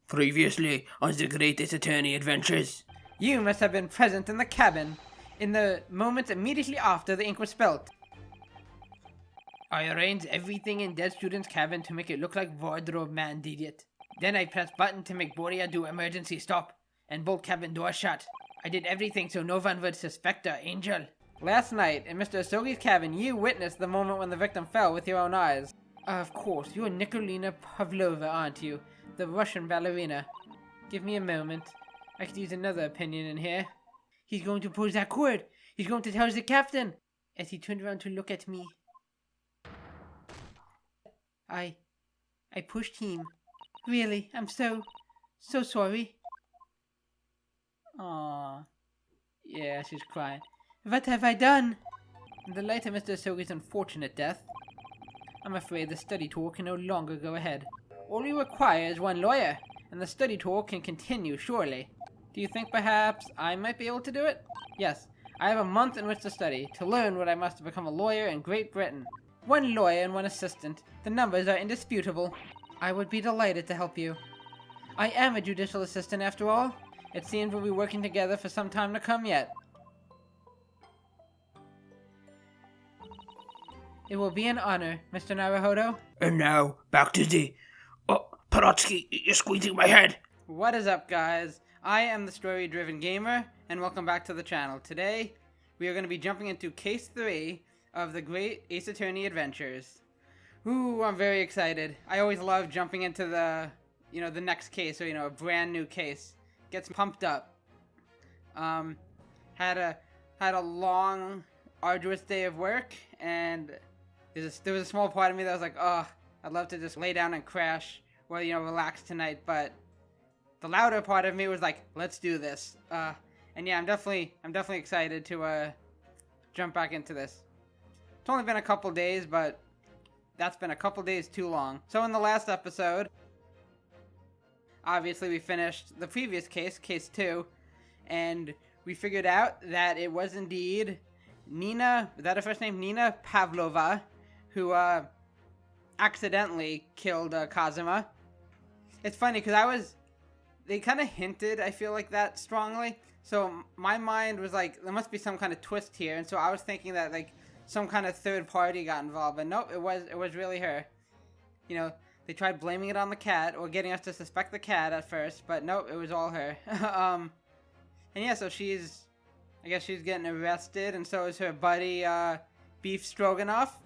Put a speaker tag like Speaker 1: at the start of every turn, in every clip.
Speaker 1: Previously on the Greatest Attorney Adventures.
Speaker 2: You must have been present in the cabin in the moments immediately after the ink was spilt. I arranged everything in dead student's cabin to make it look like wardrobe man did it. Then I pressed button to make Boria do emergency stop and bolt cabin door shut. I did everything so no one would suspect our angel. Last night in Mr. Asogi's cabin, you witnessed the moment when the victim fell with your own eyes. Of course, you're Nikolina Pavlova, aren't you? The Russian ballerina. Give me a moment. I could use another opinion in here. He's going to pull that cord. He's going to tell the captain. As he turned around to look at me. I pushed him. Really, I'm so sorry. Aww. Yeah, she's crying. What have I done? In the light of Mr. Asogi's unfortunate death, I'm afraid the study tour can no longer go ahead. All we require is one lawyer, and the study tour can continue, surely. Do you think perhaps I might be able to do it? Yes, I have a month in which to study, to learn what I must to become a lawyer in Great Britain. One lawyer and one assistant. The numbers are indisputable. I would be delighted to help you. I am a judicial assistant after all. It seems we'll be working together for some time to come yet. It will be an honor, Mr. Naruhodo.
Speaker 1: And now, back to the... Oh, Parotsky, you're squeezing my head.
Speaker 2: What is up, guys? I am the story-driven gamer, and welcome back to the channel. Today, we are going to be jumping into Case 3 of the Great Ace Attorney Adventures. Ooh, I'm very excited. I always love jumping into the, the next case, or, a brand new case. Gets pumped up. Had a long, arduous day of work, and there was a small part of me that was like, oh, I'd love to just lay down and crash, or, relax tonight, but the louder part of me was like, let's do this. And yeah, I'm definitely excited to jump back into this. It's only been a couple days, but that's been a couple days too long. So in the last episode, obviously we finished the previous case, Case 2, and we figured out that it was indeed Nina, is that her first name? Nina Pavlova, who accidentally killed Kazuma. It's funny because they kind of hinted, I feel like, that strongly. So my mind was like, there must be some kind of twist here. And so I was thinking that like some kind of third party got involved. But nope, it was really her. They tried blaming it on the cat or getting us to suspect the cat at first. But nope, it was all her. And yeah, so I guess she's getting arrested. And so is her buddy, Beef Stroganoff.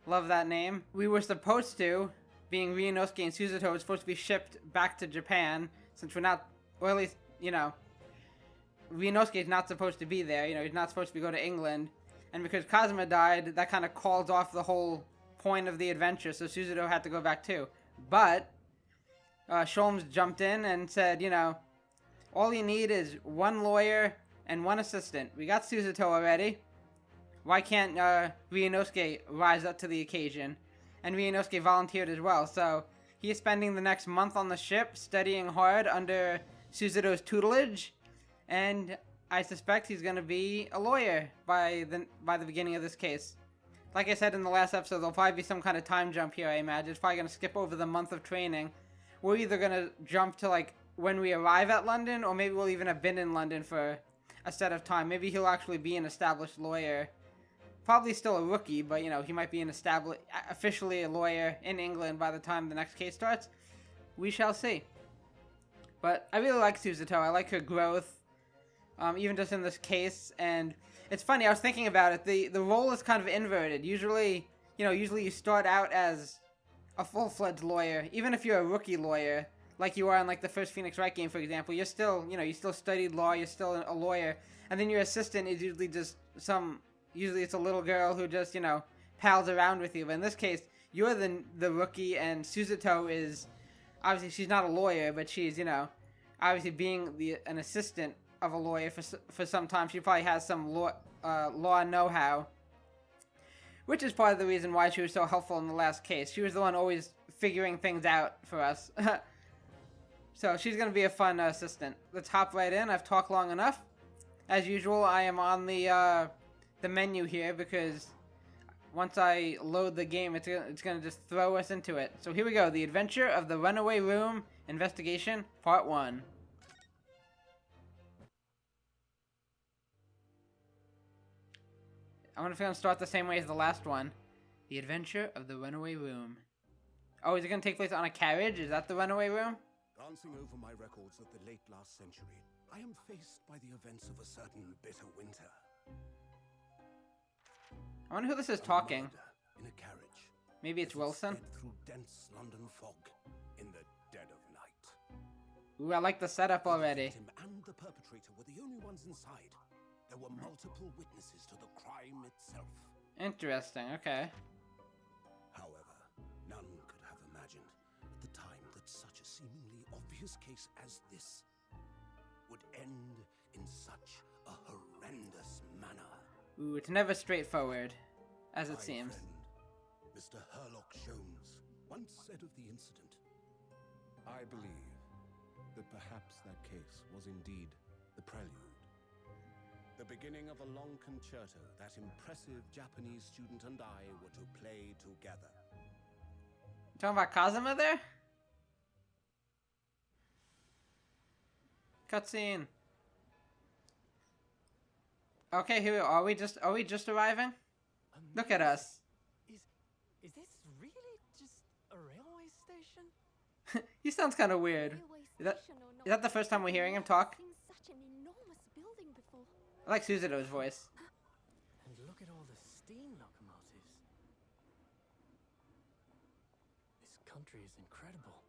Speaker 2: Love that name. We were supposed to, being Ryunosuke and Susato, was supposed to be shipped back to Japan. Since we're not, or at least, Ryunosuke is not supposed to be there. He's not supposed to go to England. And because Kazuma died, that kind of called off the whole point of the adventure. So Susato had to go back too. But Sholmes jumped in and said, all you need is one lawyer and one assistant. We got Susato already. Why can't Ryunosuke rise up to the occasion? And Ryunosuke volunteered as well. So he is spending the next month on the ship, studying hard under Susato's tutelage, and I suspect he's going to be a lawyer by the beginning of this case. Like I said in the last episode, there'll probably be some kind of time jump here, I imagine. It's probably going to skip over the month of training. We're either going to jump to, like, when we arrive at London, or maybe we'll even have been in London for a set of time. Maybe he'll actually be an established lawyer. Probably still a rookie, but, he might be officially a lawyer in England by the time the next case starts. We shall see. But I really like Susato. I like her growth, even just in this case. And it's funny, I was thinking about it. The role is kind of inverted. Usually you start out as a full-fledged lawyer. Even if you're a rookie lawyer, like you are in, like, the first Phoenix Wright game, for example, you're still, you still studied law, you're still a lawyer. And then your assistant is usually just usually it's a little girl who just, pals around with you. But in this case, you're the rookie, and Susato is, obviously she's not a lawyer, but she's, obviously being an assistant of a lawyer for some time. She probably has some law know-how, which is part of the reason why she was so helpful in the last case. She was the one always figuring things out for us. So she's going to be a fun assistant. Let's hop right in. I've talked long enough. As usual, I am on the menu here because once I load the game, it's gonna just throw us into it. So here we go. The Adventure of the Runaway Room Investigation, Part 1. I wonder if it's gonna start the same way as the last one. The Adventure of the Runaway Room. Oh, is it gonna take place on a carriage? Is that the runaway room?
Speaker 3: Glancing over my records of the late last century, I am faced by the events of a certain bitter winter.
Speaker 2: I wonder who this is talking.
Speaker 3: In a carriage.
Speaker 2: Maybe it's Wilson.
Speaker 3: Through dense London fog in the dead of night.
Speaker 2: Ooh, I like the setup already.
Speaker 3: The victim and the perpetrator were the only ones inside. There were multiple witnesses to the crime itself.
Speaker 2: Interesting, okay.
Speaker 3: However, none could have imagined at the time that such a seemingly obvious case as this would end in such a horrendous manner.
Speaker 2: Ooh, it's never straightforward, as it
Speaker 3: My
Speaker 2: seems.
Speaker 3: friend, Mr. Herlock Sholmes, once said of the incident,
Speaker 4: I believe that perhaps that case was indeed the prelude.
Speaker 3: the beginning of a long concerto that impressive Japanese student and I were to play together.
Speaker 2: Talking about Kazuma there? Cutscene. Okay, here we are. Are we just arriving? Look at us.
Speaker 5: Is this really just a railway station?
Speaker 2: He sounds kind of weird. Is that the first time we're hearing him talk?
Speaker 6: Such an enormous building before.
Speaker 2: I like Susato's voice.
Speaker 5: And look at all the steam locomotives. This country is incredible.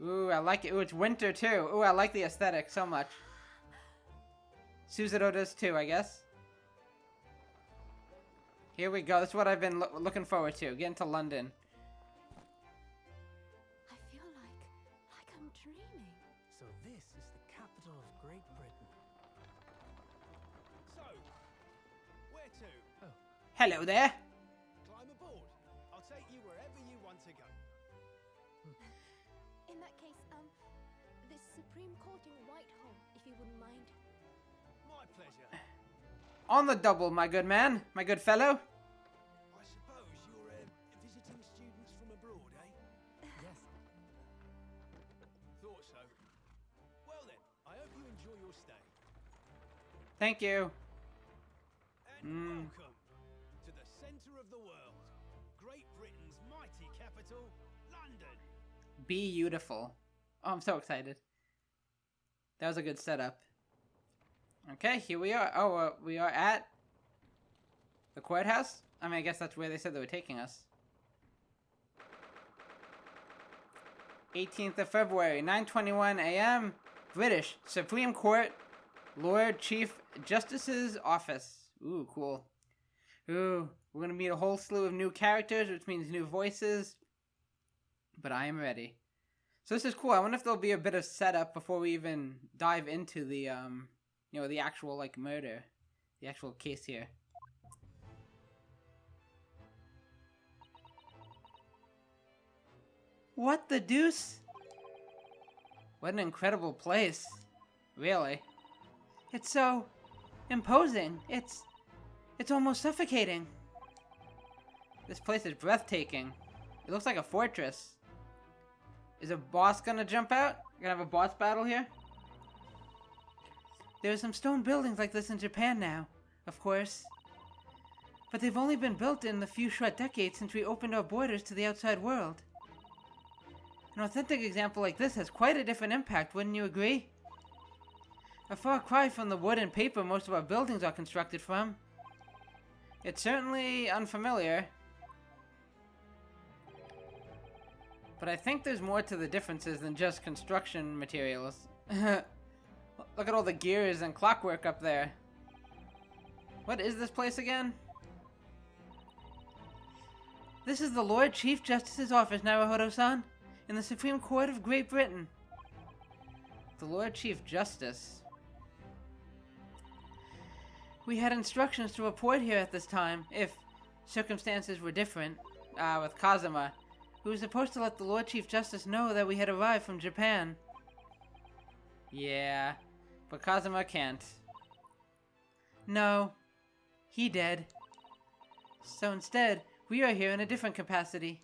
Speaker 2: Ooh, I like it. Ooh, it's winter too. Ooh, I like the aesthetic so much. Susato does too, I guess. Here we go. This is what I've been looking forward to. Getting to London.
Speaker 6: I feel like I'm dreaming.
Speaker 5: So this is the capital of Great Britain.
Speaker 7: So, where to?
Speaker 2: Hello there.
Speaker 7: Climb aboard. I'll take you wherever you want to go.
Speaker 6: In that case, the Supreme Court in Whitehall, if you wouldn't mind.
Speaker 7: My pleasure.
Speaker 2: On the double, my good man. My good fellow.
Speaker 7: I suppose you're visiting students from abroad, eh?
Speaker 5: Yes.
Speaker 7: Thought so. Well then, I hope you enjoy your stay.
Speaker 2: Thank you.
Speaker 7: And welcome to the centre of the world, Great Britain's mighty capital, London.
Speaker 2: Beautiful. Oh, I'm so excited. That was a good setup. Okay, here we are. Oh, we are at the courthouse? I mean, I guess that's where they said they were taking us. 18th of February, 9:21 a.m. British Supreme Court, Lord Chief Justice's office. Ooh, cool. Ooh, we're gonna meet a whole slew of new characters, which means new voices. But I am ready. So this is cool. I wonder if there'll be a bit of setup before we even dive into the the actual like murder, the actual case here. What the deuce? What an incredible place. Really. It's so imposing. It's almost suffocating. This place is breathtaking. It looks like a fortress. Is a boss gonna jump out? We're gonna have a boss battle here? There are some stone buildings like this in Japan now, of course. But they've only been built in the few short decades since we opened our borders to the outside world. An authentic example like this has quite a different impact, wouldn't you agree? A far cry from the wood and paper most of our buildings are constructed from. It's certainly unfamiliar. But I think there's more to the differences than just construction materials. Look at all the gears and clockwork up there. What is this place again? This is the Lord Chief Justice's office, Naruhodo-san, in the Supreme Court of Great Britain. The Lord Chief Justice. We had instructions to report here at this time, if circumstances were different, with Kazuma, who was supposed to let the Lord Chief Justice know that we had arrived from Japan. Yeah, but Kazuma can't. No, He dead. So instead, we are here in a different capacity.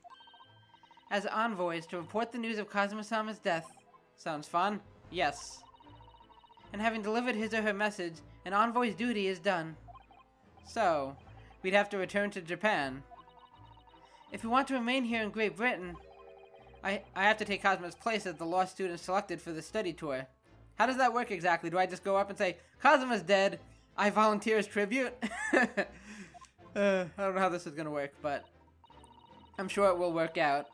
Speaker 2: As envoys to report the news of Kazuma-sama's death. Sounds fun? Yes. And having delivered his or her message, an envoy's duty is done. So, we'd have to return to Japan. If we want to remain here in Great Britain, I have to take Kazuma's place as the law student selected for the study tour. How does that work exactly? Do I just go up and say, Kazuma's dead, I volunteer as tribute? I don't know how this is going to work, but I'm sure it will work out.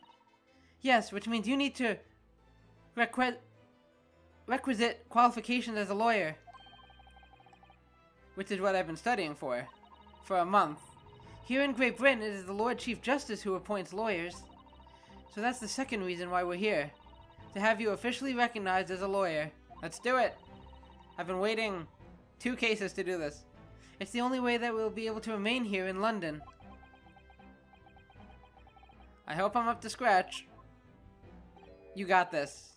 Speaker 2: Yes, which means you need to requisite qualifications as a lawyer. Which is what I've been studying for a month. Here in Great Britain, it is the Lord Chief Justice who appoints lawyers. So that's the second reason why we're here. To have you officially recognized as a lawyer. Let's do it! I've been waiting 2 cases to do this. It's the only way that we'll be able to remain here in London. I hope I'm up to scratch. You got this.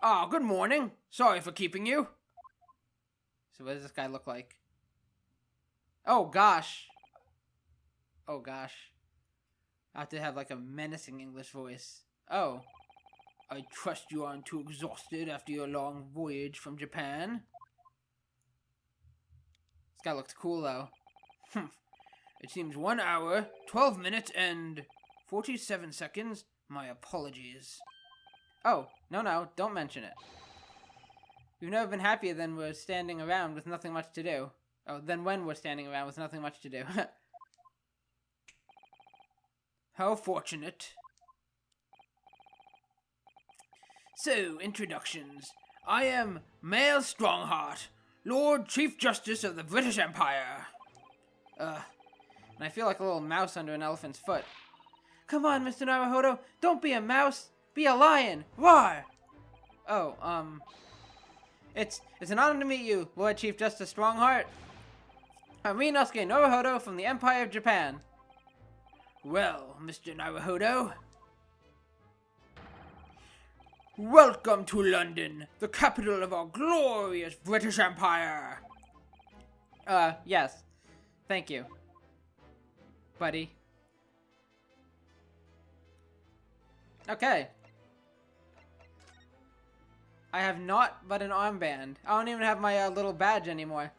Speaker 1: Ah, good morning. Sorry for keeping you.
Speaker 2: So what does this guy look like? Oh gosh. Oh gosh. I have to have like a menacing English voice. Oh.
Speaker 1: I trust you aren't too exhausted after your long voyage from Japan.
Speaker 2: This guy looks cool though.
Speaker 1: It seems 1 hour, 12 minutes, and 47 seconds. My apologies.
Speaker 2: Oh, no, don't mention it. We've never been happier than we're standing around with nothing much to do. Oh, than when we're standing around with nothing much to do.
Speaker 1: How fortunate. So, introductions. I am Male Strongheart, Lord Chief Justice of the British Empire.
Speaker 2: And I feel like a little mouse under an elephant's foot. Come on, Mr. Naruhodo, don't be a mouse, be a lion, roar! Oh, it's an honor to meet you, Lord Chief Justice Strongheart. I'm Ryunosuke Naruhodo from the Empire of Japan.
Speaker 1: Well, Mr. Naruhodo, welcome to London, the capital of our glorious British Empire.
Speaker 2: Yes. Thank you, buddy. Okay. I have naught but an armband. I don't even have my little badge anymore.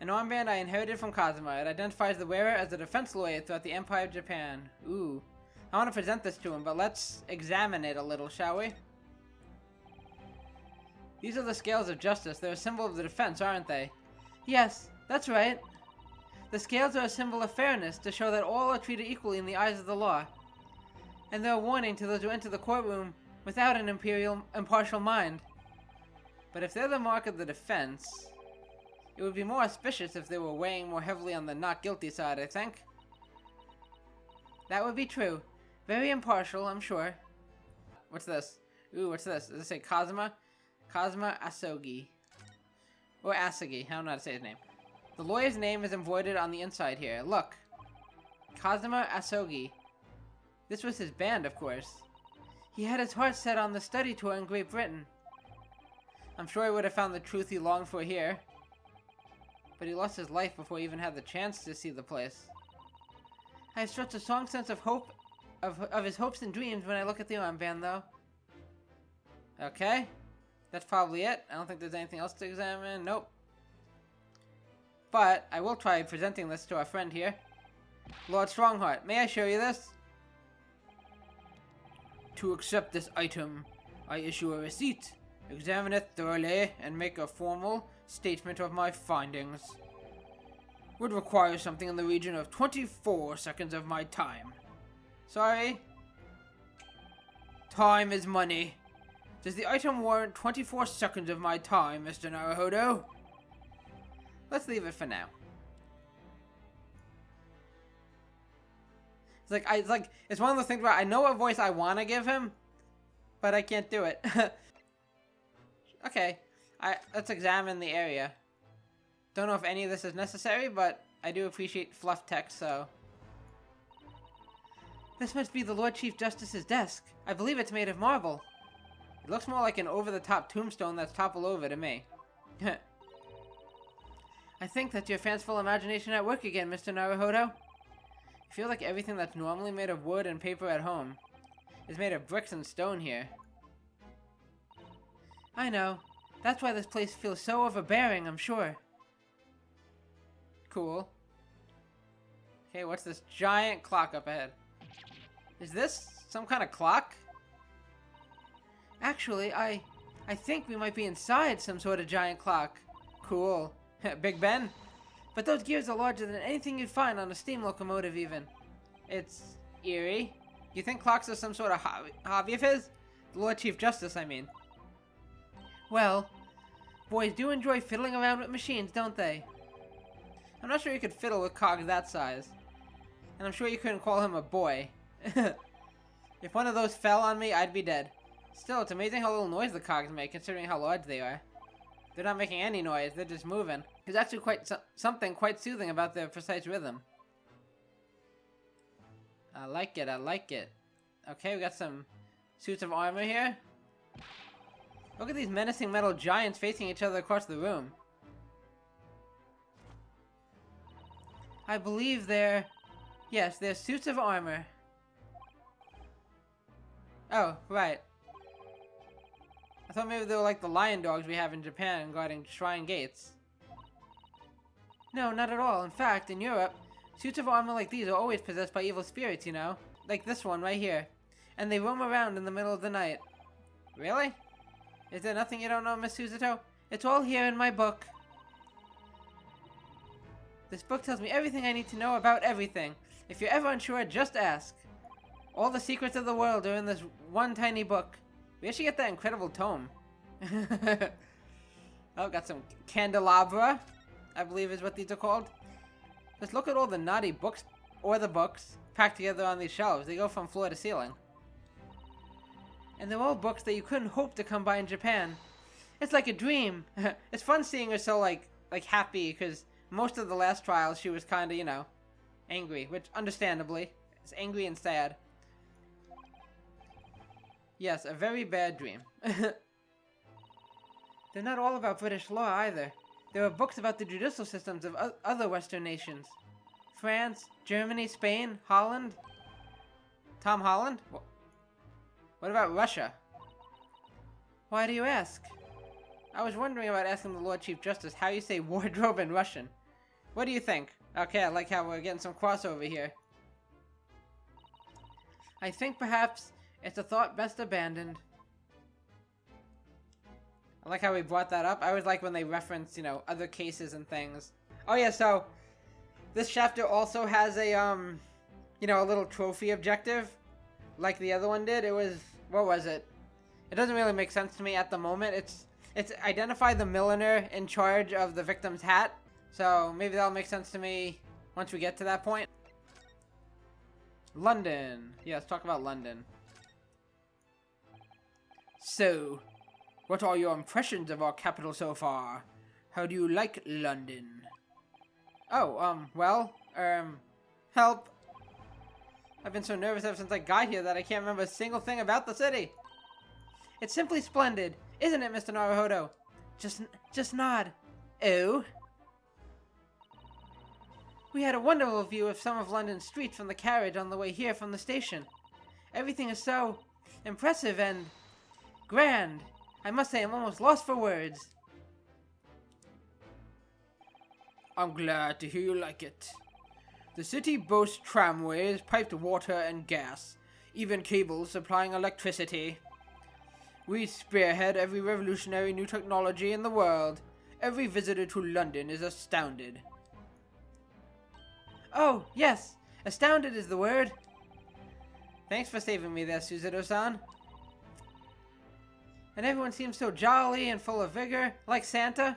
Speaker 2: An armband I inherited from Kazuma. It identifies the wearer as a defense lawyer throughout the Empire of Japan. Ooh. I want to present this to him, but let's examine it a little, shall we? These are the scales of justice. They're a symbol of the defense, aren't they? Yes, that's right. The scales are a symbol of fairness to show that all are treated equally in the eyes of the law. And they're a warning to those who enter the courtroom without an impartial mind. But if they're the mark of the defense, it would be more auspicious if they were weighing more heavily on the not guilty side, I think. That would be true. Very impartial, I'm sure. What's this? Ooh, what's this? Does it say Kazuma? Kazuma Asogi. Or Asagi, I don't know how to say his name. The lawyer's name is embroidered on the inside here. Look. Kazuma Asogi. This was his band, of course. He had his heart set on the study tour in Great Britain. I'm sure he would have found the truth he longed for here. But he lost his life before he even had the chance to see the place. I have such a strong sense of hope, of his hopes and dreams when I look at the armband, though. Okay. That's probably it. I don't think there's anything else to examine. Nope. But I will try presenting this to our friend here. Lord Strongheart, may I show you this?
Speaker 1: To accept this item, I issue a receipt, examine it thoroughly, and make a formal statement of my findings. Would require something in the region of 24 seconds of my time.
Speaker 2: Sorry?
Speaker 1: Time is money. Does the item warrant 24 seconds of my time, Mr. Naruhodo?
Speaker 2: Let's leave it for now. It's one of those things where I know what voice I want to give him, but I can't do it. Okay, let's examine the area. Don't know if any of this is necessary, but I do appreciate fluff text, so. This must be the Lord Chief Justice's desk. I believe it's made of marble. It looks more like an over-the-top tombstone that's toppled over to me. I I think that's your fanciful imagination at work again, Mr. Naruhodo. I feel like everything that's normally made of wood and paper at home is made of bricks and stone here. I know. That's why this place feels so overbearing, I'm sure. Cool. Okay, what's this giant clock up ahead? Is this some kind of clock? Actually, I think we might be inside some sort of giant clock. Cool. Big Ben? But those gears are larger than anything you'd find on a steam locomotive even. It's eerie. You think clocks are some sort of hobby of his? The Lord Chief Justice, I mean. Well, boys do enjoy fiddling around with machines, don't they? I'm not sure you could fiddle with cogs that size. And I'm sure you couldn't call him a boy. If one of those fell on me, I'd be dead. Still, it's amazing how little noise the cogs make, considering how large they are. They're not making any noise, they're just moving. There's actually something quite soothing about their precise rhythm. I like it, I like it. Okay, we got some suits of armor here. Look at these menacing metal giants facing each other across the room. I believe they're... Yes, they're suits of armor. Oh, right. I thought maybe they were like the lion dogs we have in Japan guarding shrine gates. No, not at all. In fact, in Europe, suits of armor like these are always possessed by evil spirits, you know? Like this one right here. And they roam around in the middle of the night. Really? Is there nothing you don't know, Miss Susato? It's all here in my book. This book tells me everything I need to know about everything. If you're ever unsure, just ask. All the secrets of the world are in this one tiny book. We should get that incredible tome. Oh, got some candelabra, I believe is what these are called. Just look at all the naughty books, or the books, packed together on these shelves. They go from floor to ceiling. And they're all books that you couldn't hope to come by in Japan. It's like a dream. It's fun seeing her so, like happy, because most of the last trials she was kind of, you know, angry, which, understandably, is angry and sad. Yes, a very bad dream. They're not all about British law either. There are books about the judicial systems of other Western nations. France, Germany, Spain, Holland. Tom Holland? What about Russia? Why do you ask? I was wondering about asking the Lord Chief Justice how you say wardrobe in Russian. What do you think? Okay, I like how we're getting some crossover here. I think perhaps it's a thought best abandoned. I like how we brought that up. I always like when they reference, you know, other cases and things. Oh yeah, so this chapter also has a, you know, a little trophy objective, like the other one did. It was, what was it? It doesn't really make sense to me at the moment. It's identify the milliner in charge of the victim's hat. So maybe that'll make sense to me once we get to that point. London. Yeah, let's talk about London. So, what are your impressions of our capital so far? How do you like London? Oh, well, help. I've been so nervous ever since I got here that I can't remember a single thing about the city. It's simply splendid, isn't it, Mr. Naruhodo? Just nod. Oh? We had a wonderful view of some of London's streets from the carriage on the way here from the station. Everything is so impressive and grand. I must say I'm almost lost for words. I'm glad to hear you like it. The city boasts tramways, piped water and gas, even cables supplying electricity. We spearhead every revolutionary new technology in the world. Every visitor to London is astounded. Oh, yes. Astounded is the word. Thanks for saving me there, Susato-san. And everyone seems so jolly and full of vigor, like Santa.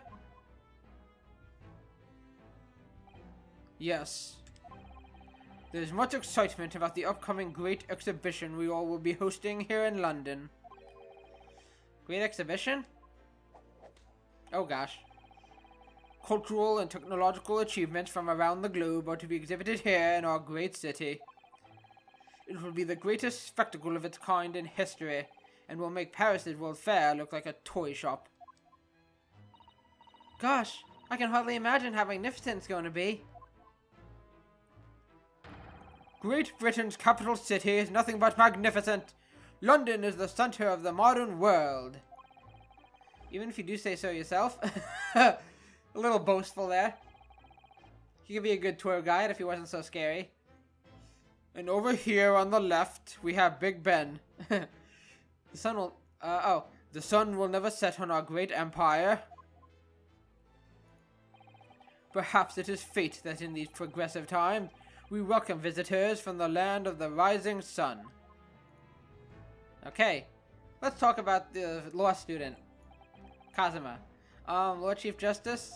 Speaker 2: Yes. There's much excitement about the upcoming great exhibition we all will be hosting here in London. Great exhibition? Oh gosh. Cultural and technological achievements from around the globe are to be exhibited here in our great city. It will be the greatest spectacle of its kind in history, and will make Paris's World Fair look like a toy shop. Gosh, I can hardly imagine how magnificent it's going to be.
Speaker 1: Great Britain's capital city is nothing but magnificent. London is the center of the modern world.
Speaker 2: Even if you do say so yourself. A little boastful there. He could be a good tour guide if he wasn't so scary.
Speaker 1: And over here on the left, we have Big Ben.
Speaker 2: The sun will...
Speaker 1: The sun will never set on our great empire. Perhaps it is fate that in these progressive times, we welcome visitors from the land of the rising sun.
Speaker 2: Okay, let's talk about the law student, Kazuma. Lord Chief Justice,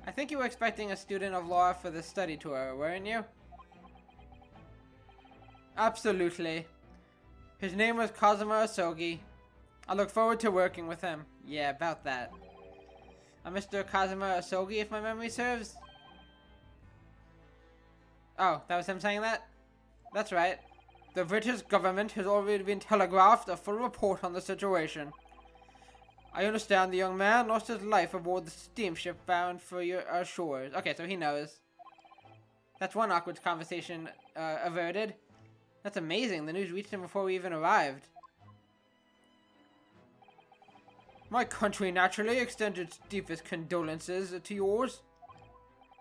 Speaker 2: I think you were expecting a student of law for the study tour, weren't you?
Speaker 1: Absolutely. His name was Kazuma Asogi. I look forward to working with him.
Speaker 2: Yeah, about that. Mr. Kazuma Asogi, if my memory serves. Oh, that was him saying that? That's right.
Speaker 1: The British government has already been telegraphed a full report on the situation. I understand the young man lost his life aboard the steamship bound for your shores.
Speaker 2: Okay, so he knows. That's one awkward conversation averted. That's amazing. The news reached him before we even arrived.
Speaker 1: My country naturally extends its deepest condolences to yours.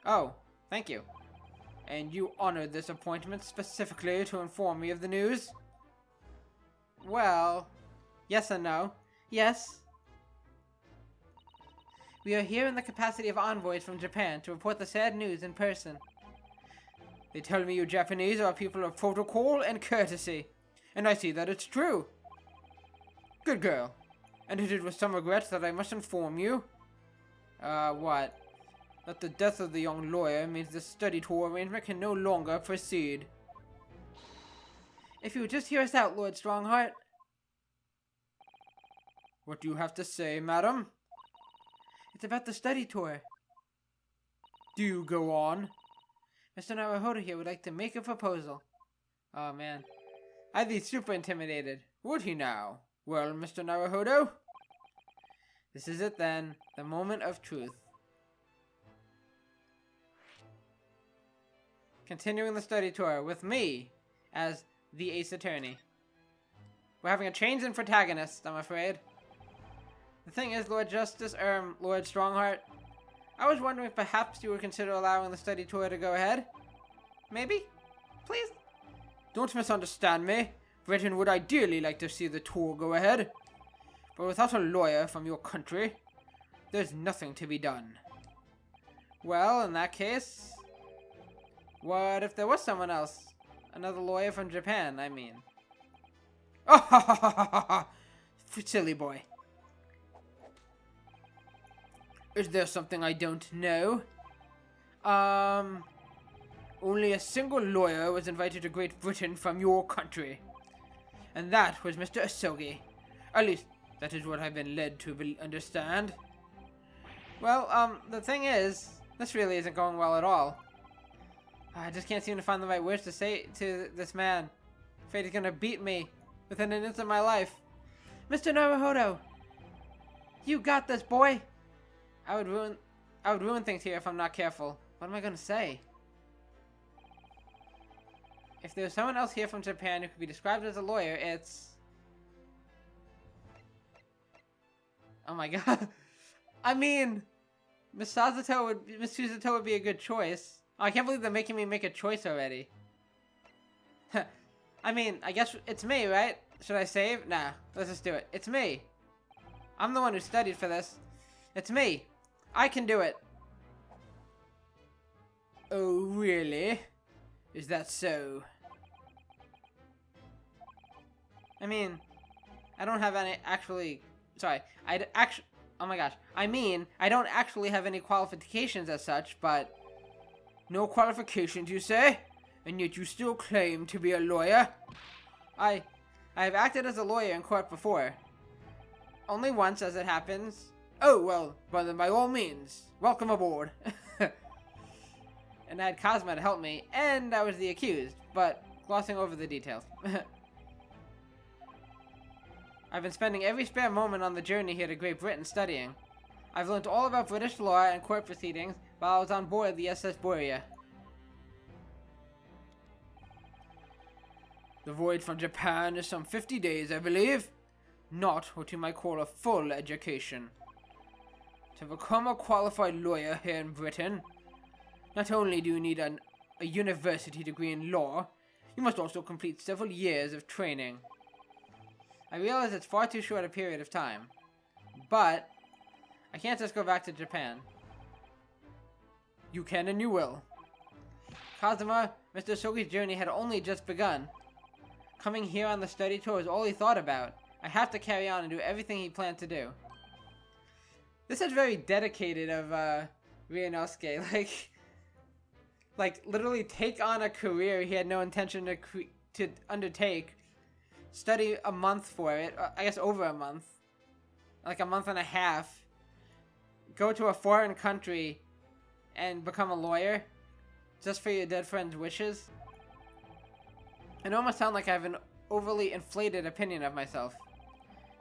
Speaker 2: Oh, thank you.
Speaker 1: And you honored this appointment specifically to inform me of the news?
Speaker 2: Well, yes and no. Yes. We are here in the capacity of envoys from Japan to report the sad news in person.
Speaker 1: They tell me you Japanese are people of protocol and courtesy, and I see that it's true. Good girl. And it is with some regret that I must inform you.
Speaker 2: What?
Speaker 1: That the death of the young lawyer means the study tour arrangement can no longer proceed.
Speaker 2: If you would just hear us out, Lord Strongheart.
Speaker 1: What do you have to say, madam?
Speaker 2: It's about the study tour.
Speaker 1: Do you go on?
Speaker 2: Mr. Naruhodo here would like to make a proposal. Oh, man. I'd be super intimidated.
Speaker 1: Would he now? Well, Mr. Naruhodo?
Speaker 2: This is it then. The moment of truth. Continuing the study tour with me as the ace attorney. We're having a change in protagonist, I'm afraid. The thing is, Lord Strongheart, I was wondering if perhaps you would consider allowing the study tour to go ahead. Maybe? Please?
Speaker 1: Don't misunderstand me. Britain would ideally like to see the tour go ahead. But without a lawyer from your country, there's nothing to be done.
Speaker 2: Well, in that case, what if there was someone else? Another lawyer from Japan, I mean.
Speaker 1: Oh, ha ha ha ha ha! Silly boy. Is there something I don't know? Only a single lawyer was invited to Great Britain from your country. And that was Mr. Asogi. At least, that is what I've been led to understand.
Speaker 2: Well, the thing is, this really isn't going well at all. I just can't seem to find the right words to say to this man. Afraid he's gonna beat me within an instant of my life. Mr. Naruhodo! You got this, boy! I would ruin things here if I'm not careful. What am I gonna say? If there's someone else here from Japan who could be described as a lawyer, it's... Oh my god. I mean, Miss Susato would be a good choice. Oh, I can't believe they're making me make a choice already. I mean, I guess it's me, right? Should I save? Nah, let's just do it. It's me. I'm the one who studied for this. It's me. I can do it.
Speaker 1: Oh, really? Is that so?
Speaker 2: I mean, I don't have any oh my gosh. I mean, I don't actually have any qualifications as such, but...
Speaker 1: No qualifications, you say? And yet you still claim to be a lawyer?
Speaker 2: I have acted as a lawyer in court before. Only once, as it happens.
Speaker 1: Oh, well, then by all means, welcome aboard.
Speaker 2: And I had Cosmo to help me, and I was the accused, but glossing over the details. I've been spending every spare moment on the journey here to Great Britain studying. I've learned all about British law and court proceedings while I was on board the SS Borea.
Speaker 1: The voyage from Japan is some 50 days, I believe. Not what you might call a full education. To become a qualified lawyer here in Britain, not only do you need a university degree in law, you must also complete several years of training.
Speaker 2: I realize it's far too short a period of time, but I can't just go back to Japan.
Speaker 1: You can and you will.
Speaker 2: Kazuma, Mr. Sogi's journey had only just begun. Coming here on the study tour is all he thought about. I have to carry on and do everything he planned to do. This is very dedicated of Ryunosuke. Like literally take on a career he had no intention to undertake. Study a month for it. I guess over a month. Like a month and a half. Go to a foreign country and become a lawyer. Just for your dead friend's wishes. It almost sounds like I have an overly inflated opinion of myself.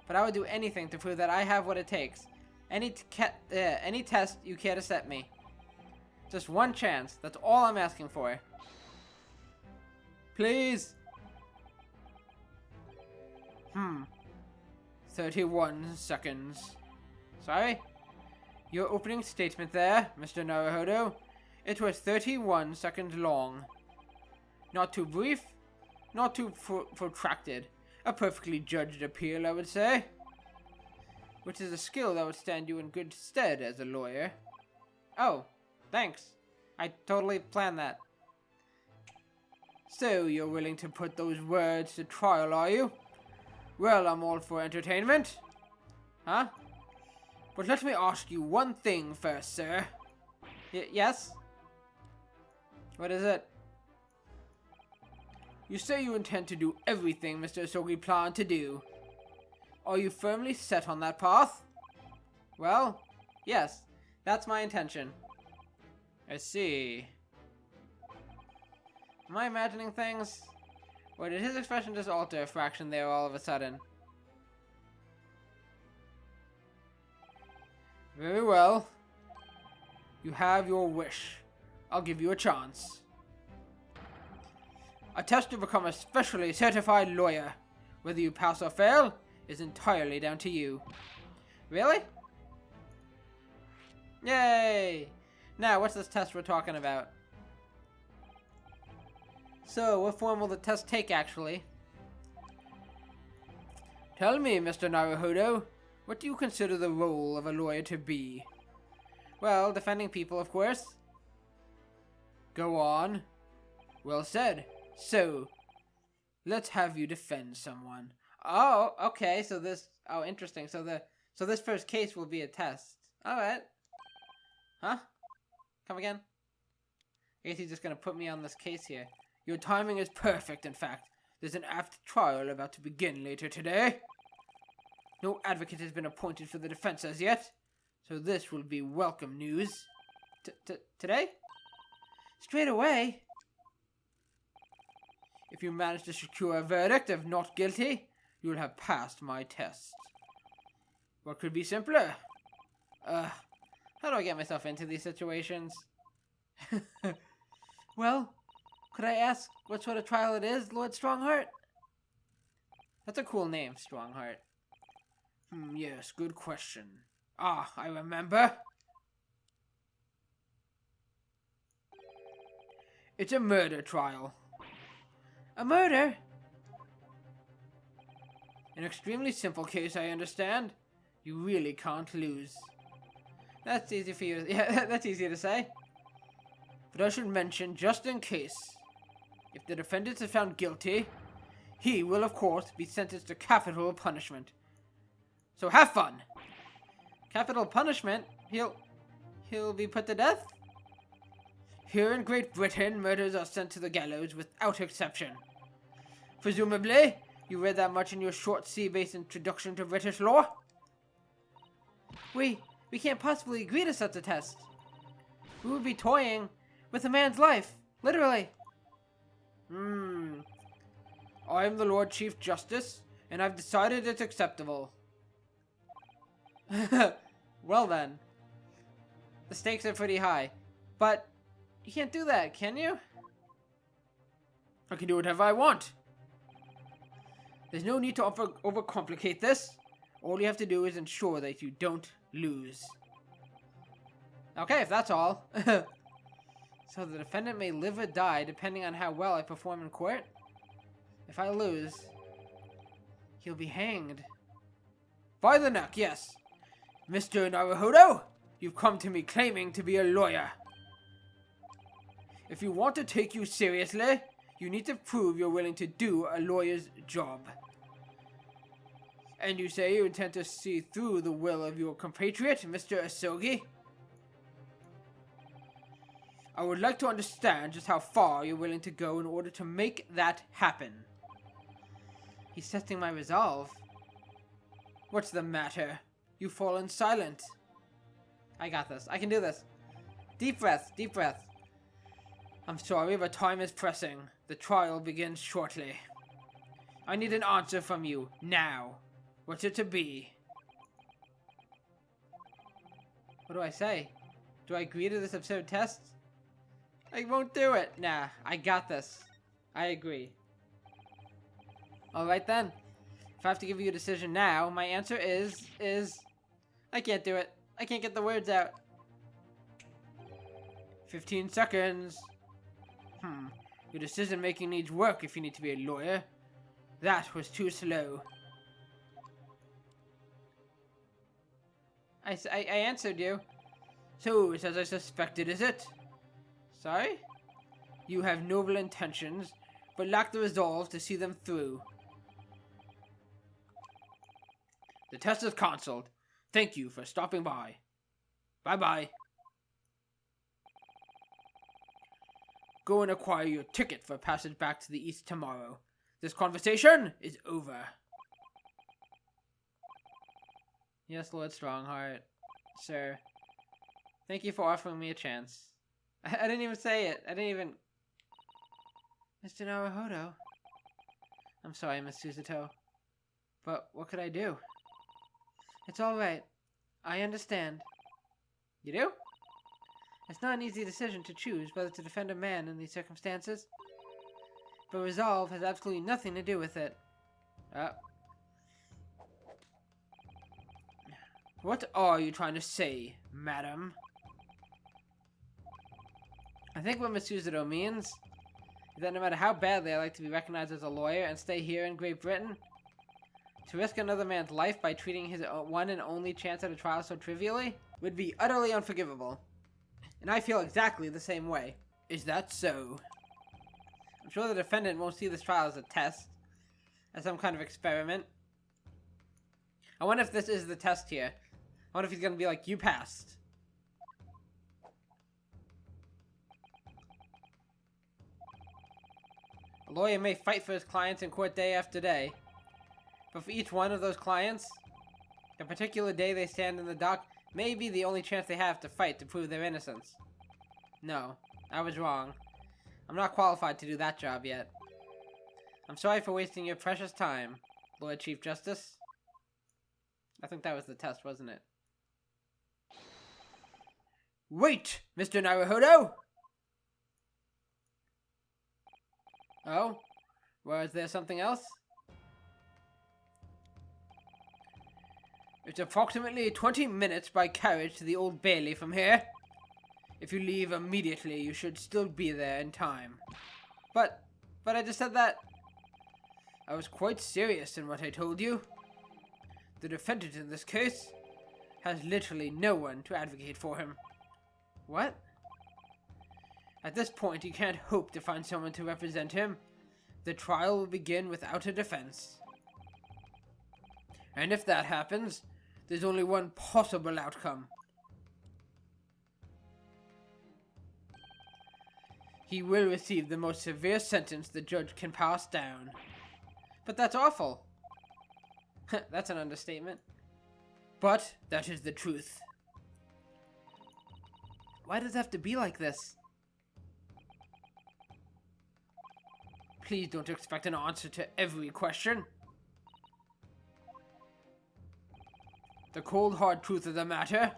Speaker 2: But I would do anything to prove that I have what it takes. Any test you care to set me. Just one chance. That's all I'm asking for.
Speaker 1: Please. 31 seconds.
Speaker 2: Sorry?
Speaker 1: Your opening statement there, Mr. Naruhodo, it was 31 seconds long. Not too brief, not too protracted. A perfectly judged appeal, I would say. Which is a skill that would stand you in good stead as a lawyer.
Speaker 2: Oh, thanks. I totally planned that.
Speaker 1: So, you're willing to put those words to trial, are you? Well, I'm all for entertainment.
Speaker 2: Huh?
Speaker 1: But let me ask you one thing first, sir.
Speaker 2: Yes? What is it?
Speaker 1: You say you intend to do everything Mr. Asogi planned to do. Are you firmly set on that path?
Speaker 2: Well, yes. That's my intention.
Speaker 1: I see.
Speaker 2: Am I imagining things? Or did his expression just alter a fraction there all of a sudden?
Speaker 1: Very well. You have your wish. I'll give you a chance. A test to become a specially certified lawyer. Whether you pass or fail is entirely down to you.
Speaker 2: Really? Yay! Now, what's this test we're talking about? So, what form will the test take, actually?
Speaker 1: Tell me, Mr. Naruhodo, what do you consider the role of a lawyer to be?
Speaker 2: Well, defending people, of course.
Speaker 1: Go on. Well said. So, let's have you defend someone.
Speaker 2: Oh, okay. So this. Oh, interesting. So this first case will be a test. All right. Huh? Come again? I guess he's just gonna put me on this case here.
Speaker 1: Your timing is perfect, in fact. There's an apt trial about to begin later today. No advocate has been appointed for the defense as yet, so this will be welcome news.
Speaker 2: Today? Straight away?
Speaker 1: If you manage to secure a verdict of not guilty, you will have passed my test. What could be simpler?
Speaker 2: How do I get myself into these situations? Well, could I ask what sort of trial it is, Lord Strongheart? That's a cool name, Strongheart.
Speaker 1: Yes, good question. Ah, I remember. It's a murder trial.
Speaker 2: A murder?
Speaker 1: An extremely simple case, I understand. You really can't lose.
Speaker 2: That's easy for you. Yeah, that's easy to say.
Speaker 1: But I should mention, just in case, if the defendant is found guilty, he will, of course, be sentenced to capital punishment. So have fun.
Speaker 2: Capital punishment? He'll be put to death?
Speaker 1: Here in Great Britain, murders are sent to the gallows without exception. Presumably, you read that much in your short sea-based introduction to British law?
Speaker 2: We can't possibly agree to such a test. We would be toying with a man's life, literally.
Speaker 1: I'm the Lord Chief Justice, and I've decided it's acceptable.
Speaker 2: Well then. The stakes are pretty high. But you can't do that, can you?
Speaker 1: I can do whatever I want. There's no need to overcomplicate this. All you have to do is ensure that you don't lose.
Speaker 2: Okay, if that's all. So the defendant may live or die depending on how well I perform in court? If I lose, he'll be hanged.
Speaker 1: By the neck, yes. Mr. Naruhodo, you've come to me claiming to be a lawyer. If you want to take you seriously, you need to prove you're willing to do a lawyer's job. And you say you intend to see through the will of your compatriot, Mr. Asogi? I would like to understand just how far you're willing to go in order to make that happen.
Speaker 2: He's testing my resolve.
Speaker 1: What's the matter? You've fallen silent.
Speaker 2: I got this. I can do this. Deep breath. Deep breath.
Speaker 1: I'm sorry, but time is pressing. The trial begins shortly. I need an answer from you, now. What's it to be?
Speaker 2: What do I say? Do I agree to this absurd test? I won't do it. Nah, I got this. I agree. Alright then. If I have to give you a decision now, my answer is... I can't do it. I can't get the words out.
Speaker 1: 15 seconds. Your decision making needs work if you need to be a lawyer. That was too slow.
Speaker 2: I answered you.
Speaker 1: So, it's as I suspected, is it?
Speaker 2: Sorry?
Speaker 1: You have noble intentions, but lack the resolve to see them through. The test is cancelled. Thank you for stopping by. Bye-bye. Go and acquire your ticket for passage back to the east tomorrow. This conversation is over.
Speaker 2: Yes, Lord Strongheart. Sir. Thank you for offering me a chance. I didn't even say it. I didn't even... Mr. Naruhodo. I'm sorry, Miss Susato. But what could I do? It's alright. I understand. You do? It's not an easy decision to choose whether to defend a man in these circumstances. But resolve has absolutely nothing to do with it.
Speaker 1: What are you trying to say, madam?
Speaker 2: I think what Miss Susato means is that no matter how badly I like to be recognized as a lawyer and stay here in Great Britain, to risk another man's life by treating his one and only chance at a trial so trivially would be utterly unforgivable. And I feel exactly the same way.
Speaker 1: Is that so?
Speaker 2: I'm sure the defendant won't see this trial as a test, as some kind of experiment. I wonder if this is the test here. I wonder if he's going to be like, you passed. A lawyer may fight for his clients in court day after day, but for each one of those clients, the particular day they stand in the dock may be the only chance they have to fight to prove their innocence. No, I was wrong. I'm not qualified to do that job yet. I'm sorry for wasting your precious time, Lord Chief Justice. I think that was the test, wasn't it?
Speaker 1: Wait, Mr. Naruhodo!
Speaker 2: Oh? Was there something else?
Speaker 1: It's approximately 20 minutes by carriage to the Old Bailey from here. If you leave immediately, you should still be there in time.
Speaker 2: But I just said that...
Speaker 1: I was quite serious in what I told you. The defendant in this case has literally no one to advocate for him.
Speaker 2: What?
Speaker 1: At this point, he can't hope to find someone to represent him. The trial will begin without a defense. And if that happens, there's only one possible outcome. He will receive the most severe sentence the judge can pass down.
Speaker 2: But that's awful. That's an understatement.
Speaker 1: But that is the truth.
Speaker 2: Why does it have to be like this?
Speaker 1: Please don't expect an answer to every question. The cold hard truth of the matter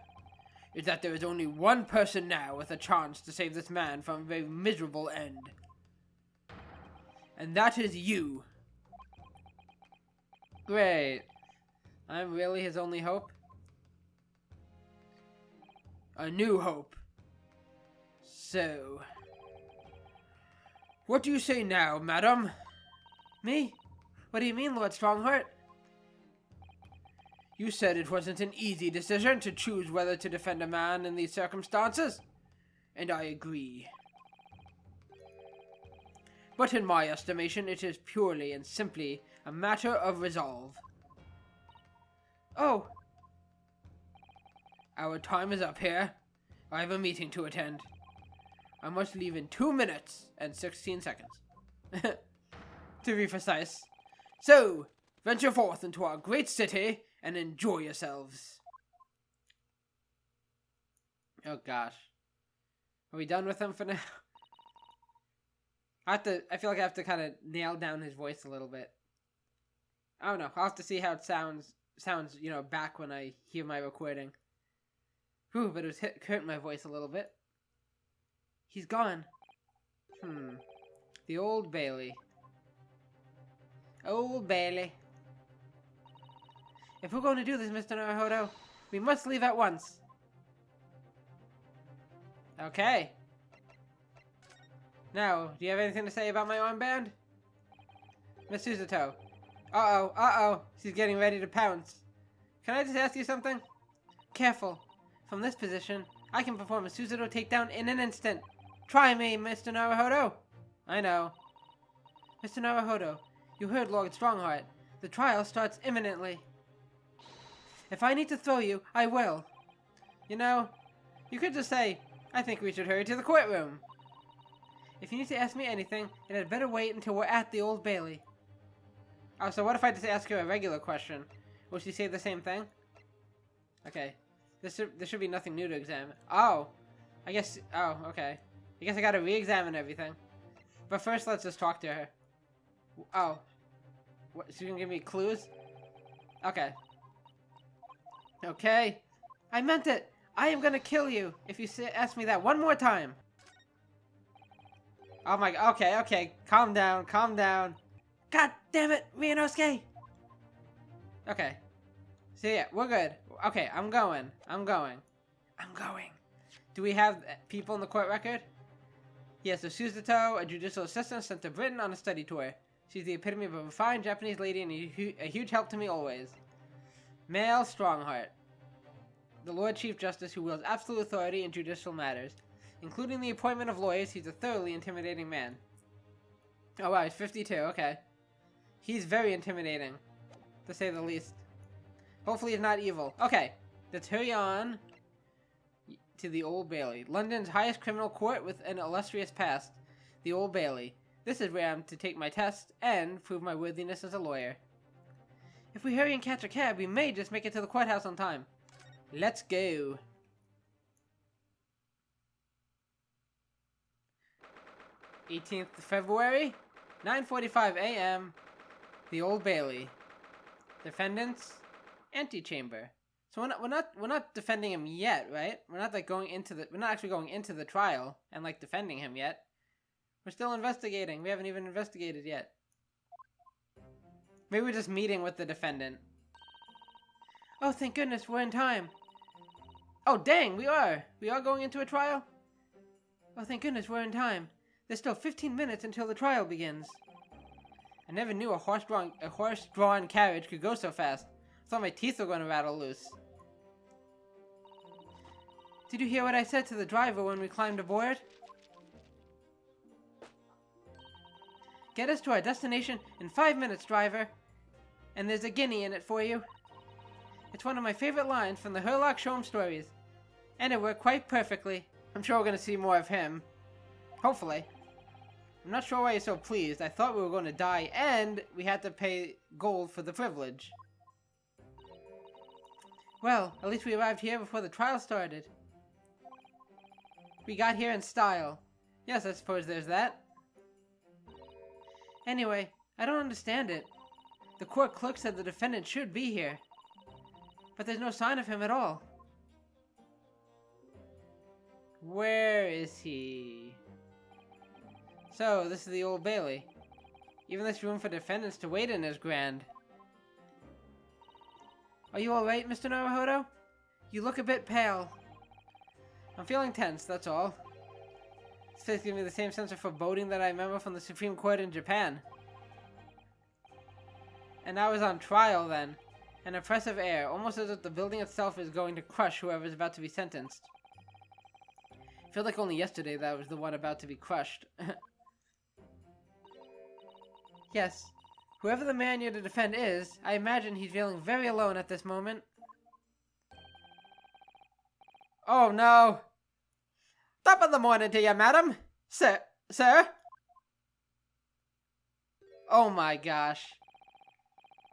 Speaker 1: is that there is only one person now with a chance to save this man from a very miserable end. And that is you.
Speaker 2: Great. I'm really his only hope?
Speaker 1: A new hope. So, what do you say now, madam?
Speaker 2: Me? What do you mean, Lord Strongheart?
Speaker 1: You said it wasn't an easy decision to choose whether to defend a man in these circumstances, and I agree. But in my estimation, it is purely and simply a matter of resolve.
Speaker 2: Oh.
Speaker 1: Our time is up here. I have a meeting to attend. I must leave in 2 minutes and 16 seconds. To be precise. So, venture forth into our great city and enjoy yourselves.
Speaker 2: Oh gosh. Are we done with him for now? I feel like I have to kind of nail down his voice a little bit. I don't know. I'll have to see how it sounds, you know, back when I hear my recording. Whew, but it was hurting my voice a little bit. He's gone. The Old Bailey. Old Bailey. If we're going to do this, Mr. Naruhodo, we must leave at once. Okay. Now, do you have anything to say about my armband? Miss Susato. Uh-oh. She's getting ready to pounce. Can I just ask you something? Careful. From this position, I can perform a Susato takedown in an instant. Try me, Mr. Naruhodo. I know. Mr. Naruhodo, you heard Lord Strongheart. The trial starts imminently. If I need to throw you, I will. You know, you could just say, I think we should hurry to the courtroom. If you need to ask me anything, it had better wait until we're at the Old Bailey. Oh, so what if I just ask her a regular question? Will she say the same thing? Okay. There should be nothing new to examine. Oh. Okay. I guess I gotta re-examine everything. But first, let's just talk to her. Oh. What, she's gonna give me clues? Okay. Okay. I meant it! I am gonna kill you if you ask me that one more time! Oh my god, okay. Calm down. God damn it, Ryunosuke! Okay. So yeah, we're good. Okay, I'm going. Do we have people in the court record? Yes, so Susato, a judicial assistant sent to Britain on a study tour. She's the epitome of a refined Japanese lady and a huge help to me always. Male Strongheart. The Lord Chief Justice who wields absolute authority in judicial matters. Including the appointment of lawyers, he's a thoroughly intimidating man. Oh wow, he's 52, okay. He's very intimidating, to say the least. Hopefully he's not evil. Okay, let's hurry on to the Old Bailey. London's highest criminal court with an illustrious past. The Old Bailey. This is where I'm to take my test and prove my worthiness as a lawyer. If we hurry and catch a cab, we may just make it to the courthouse on time. Let's go. (18th February, 9:45 a.m. The Old Bailey. Defendants, antechamber. So we're not defending him yet, right? We're not actually going into the trial and like defending him yet. We're still investigating. We haven't even investigated yet. Maybe we're just meeting with the defendant. Oh, thank goodness, we're in time. Oh, dang, we are going into a trial? Oh, thank goodness, we're in time. There's still 15 minutes until the trial begins. I never knew a horse-drawn carriage could go so fast. I thought my teeth were going to rattle loose. Did you hear what I said to the driver when we climbed aboard? Get us to our destination in 5 minutes, driver. And there's a guinea in it for you. It's one of my favorite lines from the Herlock Sholmes stories. And it worked quite perfectly. I'm sure we're going to see more of him. Hopefully. I'm not sure why you're so pleased. I thought we were going to die and we had to pay gold for the privilege. Well, at least we arrived here before the trial started. We got here in style. Yes, I suppose there's that. Anyway, I don't understand it. The court clerk said the defendant should be here. But there's no sign of him at all. Where is he? So, this is the Old Bailey. Even this room for defendants to wait in is grand. Are you alright, Mr. Naruhodo? You look a bit pale. I'm feeling tense, that's all. This place gives me the same sense of foreboding that I remember from the Supreme Court in Japan. And I was on trial then. An oppressive air, almost as if the building itself is going to crush whoever is about to be sentenced. I feel like only yesterday that I was the one about to be crushed. Yes, whoever the man you're to defend is, I imagine he's feeling very alone at this moment. Oh no! Top of the morning to you, madam! Sir? Oh my gosh.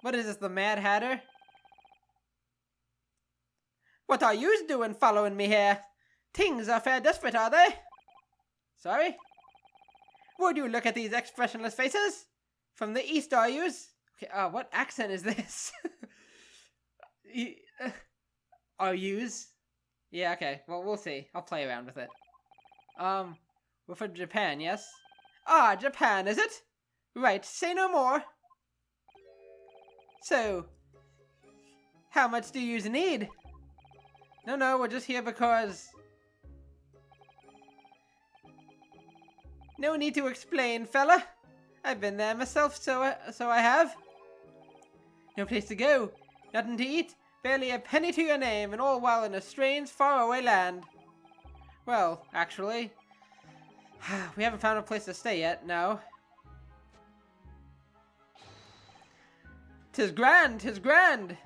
Speaker 2: What is this, the Mad Hatter? What are yous doing following me here? Things are fair desperate, are they? Sorry? Would you look at these expressionless faces? From the east, are yous? Okay, what accent is this? Are yous? Yeah, okay. Well, we'll see. I'll play around with it. We're from Japan, yes? Ah, Japan, is it? Right, say no more. So, how much do yous need? No, we're just here because... No need to explain, fella. I've been there myself, so I have. No place to go, nothing to eat, barely a penny to your name, and all while in a strange, faraway land. Well, actually, we haven't found a place to stay yet, no. 'Tis grand, 'tis grand.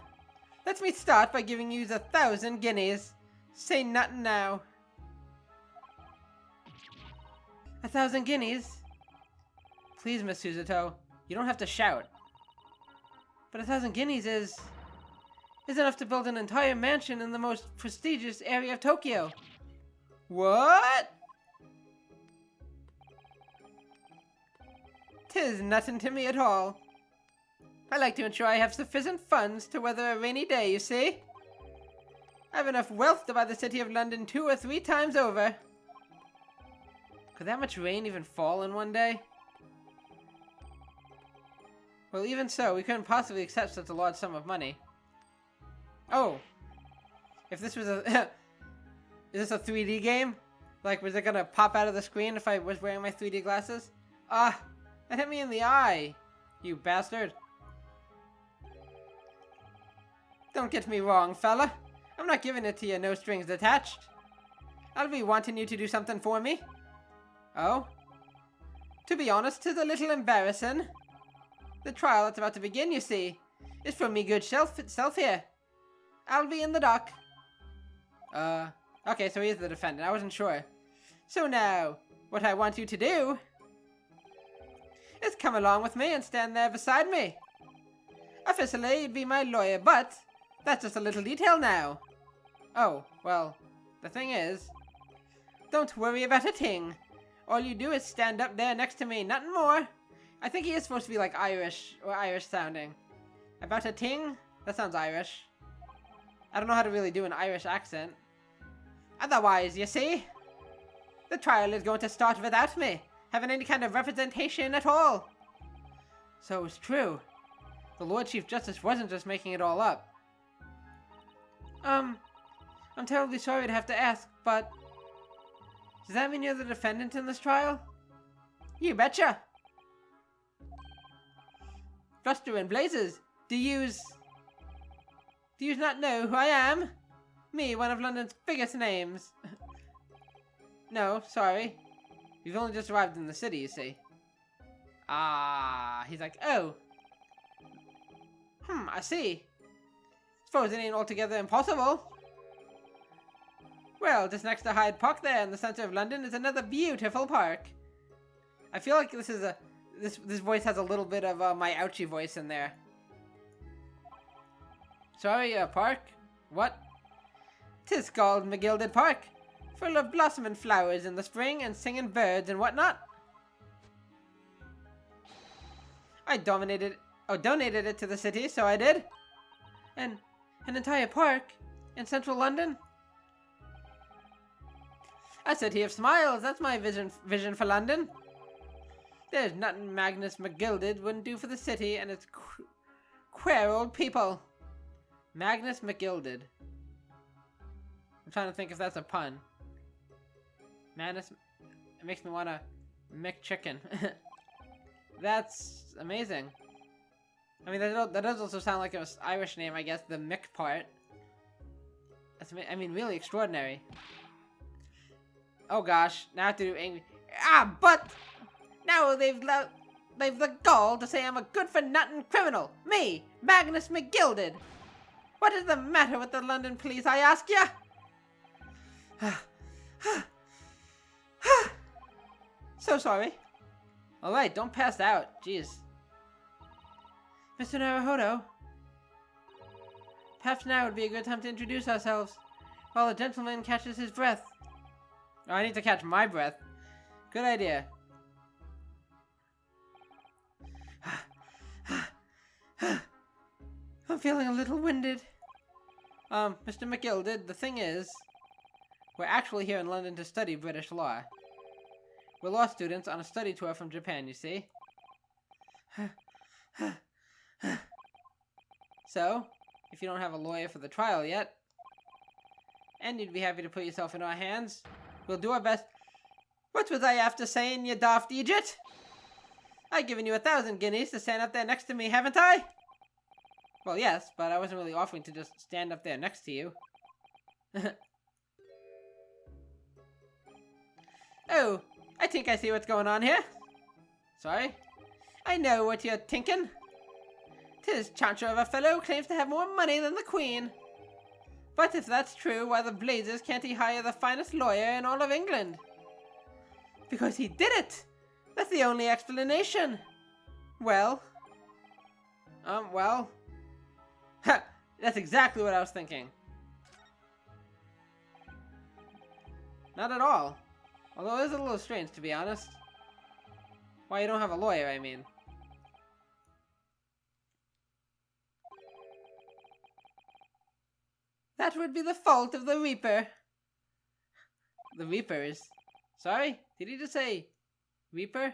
Speaker 2: Let me start by giving you 1,000 guineas. Say nothing now. 1,000 guineas? Please, Miss Susato, you don't have to shout. But 1,000 guineas is enough to build an entire mansion in the most prestigious area of Tokyo. What? 'Tis nothing to me at all. I like to ensure I have sufficient funds to weather a rainy day, you see. I have enough wealth to buy the city of London 2 or 3 times over. Could that much rain even fall in one day? Well, even so, we couldn't possibly accept such a large sum of money. Oh. If this was a... Is this a 3D game? Like, was it gonna pop out of the screen if I was wearing my 3D glasses? Ah! That hit me in the eye! You bastard. Don't get me wrong, fella. I'm not giving it to you no strings attached. I'll be wanting you to do something for me. Oh? To be honest, 'tis a little embarrassing. The trial that's about to begin, you see, is for me good self here. I'll be in the dock. Okay, so he is the defendant. I wasn't sure. So now, what I want you to do is come along with me and stand there beside me. Officially, you'd be my lawyer, but that's just a little detail now. Oh, well, the thing is, don't worry about a thing. All you do is stand up there next to me, nothing more. I think he is supposed to be like Irish, or Irish sounding. About a ting? That sounds Irish. I don't know how to really do an Irish accent. Otherwise, you see, the trial is going to start without me having any kind of representation at all. So it's true. The Lord Chief Justice wasn't just making it all up. I'm terribly sorry to have to ask, but does that mean you're the defendant in this trial? You betcha! Fluster and blazes, do yous not know who I am? Me, one of London's biggest names. No, sorry. We've only just arrived in the city, you see. Ah, he's like, oh. I see. Suppose it ain't altogether impossible. Well, just next to Hyde Park there in the center of London is another beautiful park. I feel like this is this voice has a little bit of my ouchie voice in there. Sorry, park? What? 'Tis called McGilded Park, full of blossoming flowers in the spring and singing birds and whatnot. I donated it to the city, so I did. And an entire park in central London? A city of smiles, that's my vision for London. There's nothing Magnus McGilded wouldn't do for the city and its queer old people. Magnus McGilded. I'm trying to think if that's a pun. Magnus, it makes me want to McChicken. That's amazing. I mean, that does also sound like an Irish name, I guess, the Mick part. That's, I mean, really extraordinary. Oh gosh, now I have to do angry. But now they've the gall to say I'm a good-for-nothing criminal. Me, Magnus McGilded. What is the matter with the London police, I ask ya? So sorry. Alright, don't pass out. Jeez. Mr. Naruhodo. Perhaps now would be a good time to introduce ourselves, while the gentleman catches his breath. Oh, I need to catch my breath. Good idea. I'm feeling a little winded. Mr. McGilded, the thing is, we're actually here in London to study British law. We're law students on a study tour from Japan, you see. So, if you don't have a lawyer for the trial yet, and you'd be happy to put yourself in our hands, we'll do our best. What was I after saying, you daft idiot? I've given you 1,000 guineas to stand up there next to me, haven't I? Well, yes, but I wasn't really offering to just stand up there next to you. Oh, I think I see what's going on here. Sorry? I know what you're thinking. 'Tis chancer of a fellow claims to have more money than the Queen. But if that's true, why the blazes can't he hire the finest lawyer in all of England? Because he did it! That's the only explanation. Well. Well. Ha! That's exactly what I was thinking. Not at all. Although it is a little strange, to be honest. Why you don't have a lawyer, I mean. That would be the fault of the Reaper. The Reapers? Sorry? Did he just say Reaper?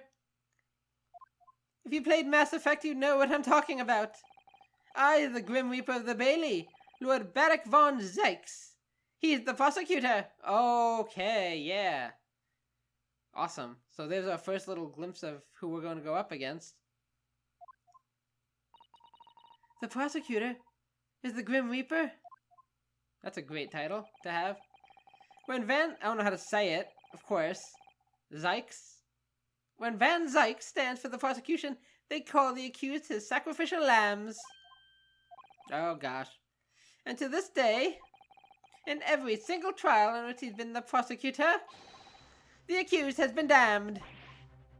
Speaker 2: If you played Mass Effect, you know what I'm talking about. I, the Grim Reaper of the Bailey, Lord Barrack von Zykes. He's the prosecutor. Okay, yeah. Awesome. So there's our first little glimpse of who we're going to go up against. The prosecutor is the Grim Reaper? That's a great title to have. When I don't know how to say it, of course. Zykes? When Van Zykes stands for the prosecution, they call the accused his sacrificial lambs. Oh gosh. And to this day, in every single trial in which he's been the prosecutor, the accused has been damned.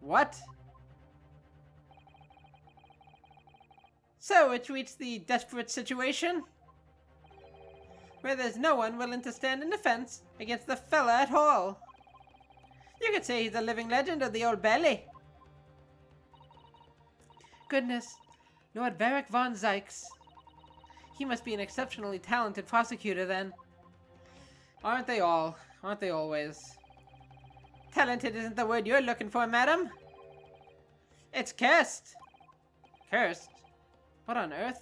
Speaker 2: What? So it's reached the desperate situation where there's no one willing to stand in defense against the fella at all. You could say he's a living legend of the Old Bailey. Goodness, Lord Barrack von Zykes. He must be an exceptionally talented prosecutor then. Aren't they all? Aren't they always? Talented isn't the word you're looking for, madam. It's cursed. Cursed? What on earth?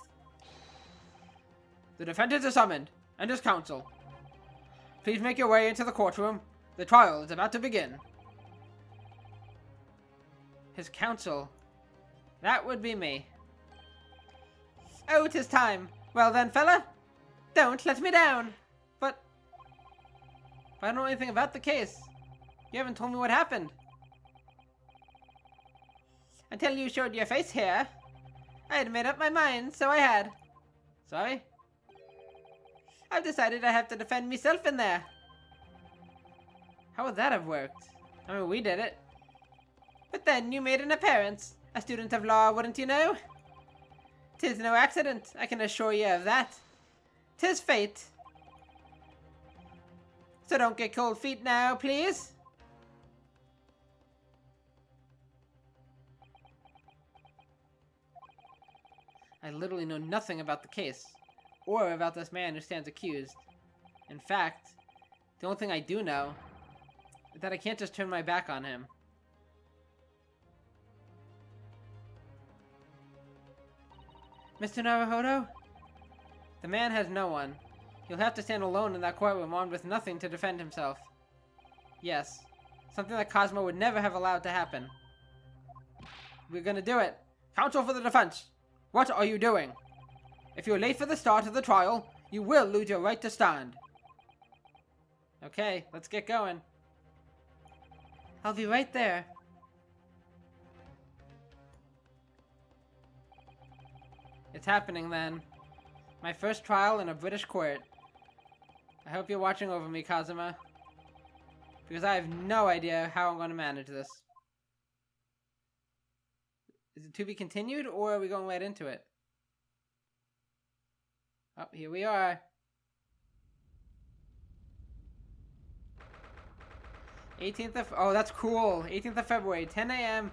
Speaker 2: The defendant is summoned, and his counsel. Please make your way into the courtroom. The trial is about to begin. His counsel. That would be me. Oh, 'tis time. Well then, fella, don't let me down. But I don't know anything about the case. You haven't told me what happened. Until you showed your face here, I had made up my mind, so I had. Sorry? I've decided I have to defend myself in there. How would that have worked? I mean, we did it. But then you made an appearance. A student of law, wouldn't you know? 'Tis no accident, I can assure you of that. 'Tis fate. So don't get cold feet now, please. I literally know nothing about the case, or about this man who stands accused. In fact, the only thing I do know that I can't just turn my back on him. Mr. Naruhodo? The man has no one. He'll have to stand alone in that courtroom armed with nothing to defend himself. Yes. Something that Cosmo would never have allowed to happen. We're gonna do it. Counsel for the defense! What are you doing? If you're late for the start of the trial, you will lose your right to stand. Okay, let's get going. I'll be right there. It's happening then. My first trial in a British court. I hope you're watching over me, Kazuma. Because I have no idea how I'm going to manage this. Is it to be continued, or are we going right into it? Oh, here we are. 18th of... Oh, that's cool. 18th of February, 10 a.m.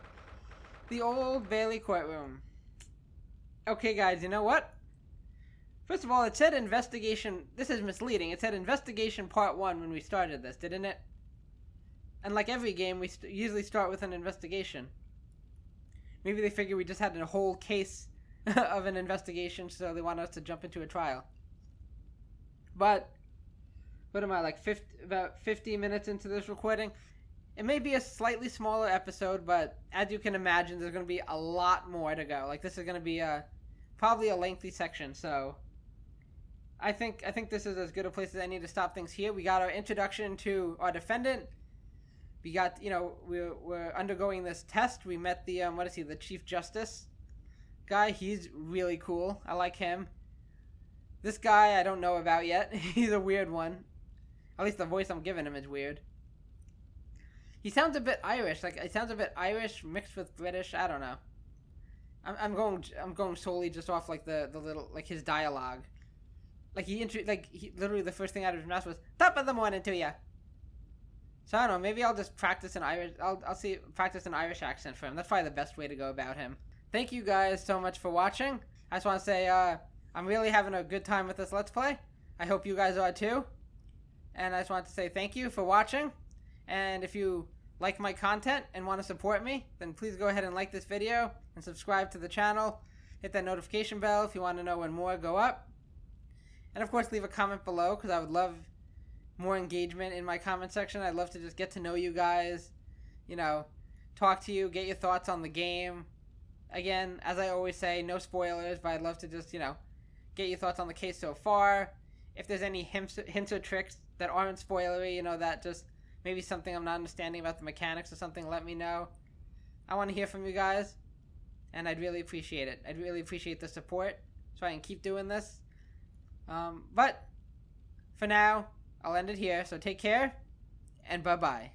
Speaker 2: The Old Bailey Courtroom. Okay, guys, you know what? First of all, it said investigation... This is misleading. It said investigation part 1 when we started this, didn't it? And like every game, we usually start with an investigation. Maybe they figure we just had a whole case of an investigation, so they want us to jump into a trial. But... What am I, like about 50 minutes into this recording? It may be a slightly smaller episode, but as you can imagine, there's going to be a lot more to go. Like, this is going to be probably a lengthy section, so... I think this is as good a place as any to stop things here. We got our introduction to our defendant. We got, you know, we're undergoing this test. We met the, what is he, the Chief Justice guy. He's really cool. I like him. This guy I don't know about yet. He's a weird one. At least the voice I'm giving him is weird. He sounds a bit Irish. Like, it sounds a bit Irish mixed with British. I don't know. I'm going solely just off like the little, like, his dialogue. Like he literally the first thing out of his mouth was "Top of the morning to ya." So I don't know. Maybe I'll just practice an Irish. I'll practice an Irish accent for him. That's probably the best way to go about him. Thank you guys so much for watching. I just want to say I'm really having a good time with this Let's Play. I hope you guys are too. And I just want to say thank you for watching. And if you like my content and want to support me, then please go ahead and like this video and subscribe to the channel. Hit that notification bell if you want to know when more go up. And of course, leave a comment below because I would love more engagement in my comment section. I'd love to just get to know you guys, you know, talk to you, get your thoughts on the game. Again, as I always say, no spoilers, but I'd love to just, you know, get your thoughts on the case so far. If there's any hints or tricks that aren't spoilery, you know, that just maybe something I'm not understanding about the mechanics or something, let me know. I want to hear from you guys, and I'd really appreciate it. I'd really appreciate the support so I can keep doing this. But for now, I'll end it here. So take care, and bye-bye.